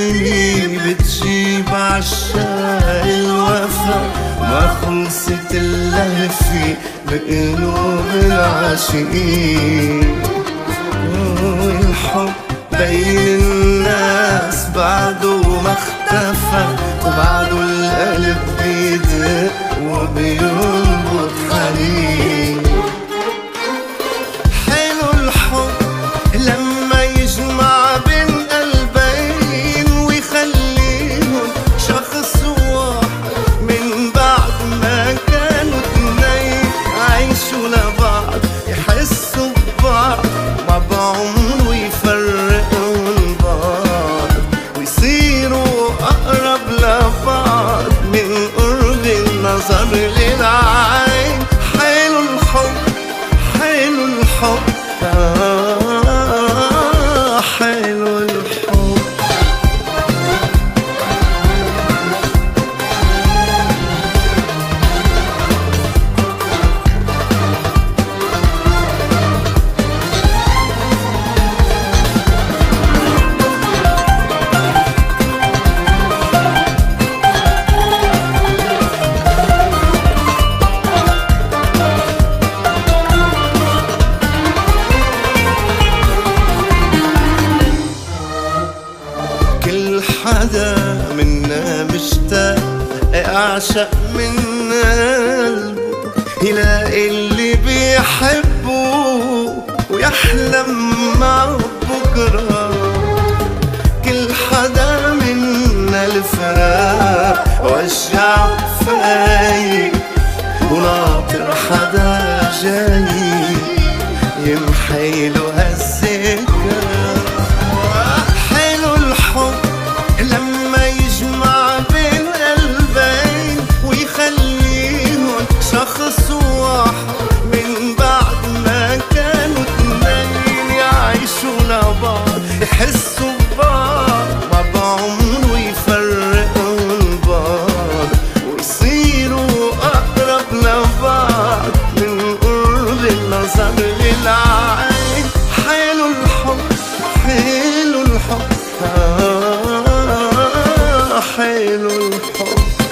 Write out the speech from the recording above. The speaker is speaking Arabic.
السنين بتجيب عالشاق الوفا، ما خلصت اللهفة بقلوب العاشقين. والحب بين الناس بعده ما اختفى، وبعده القلب بيدق وبينبض حنين. حلو الحب لما يجمع بين قلبين ويخليهم شخص واحد من بعد ما كانوا اتنين. عايشوا لبعض يحسوا ببعض ما بعمره يفرقوا بعض، ويصيروا أقرب لبعض من قرب النظر للعين. حلو الحب حلو الحب حلو الحب. كل حدا منا مشتاق اعشق من قلبه، يلاقي اللي بيحبه ويحلم معه بكره. كل حدا منا الفراق وجع فايق، وناطر حدا جاي يمحيله هالذكرى. لما يجمع بين قلبين ويخليهم شخص واحد من بعد ما كانوا اتنين. يعيشوا لبعض يحسوا ببعض ما بعمره يفرقوا بعض، ويصيروا أقرب لبعض من قرب النظر للعين. حلو الحب حلو الحب حلو الحب.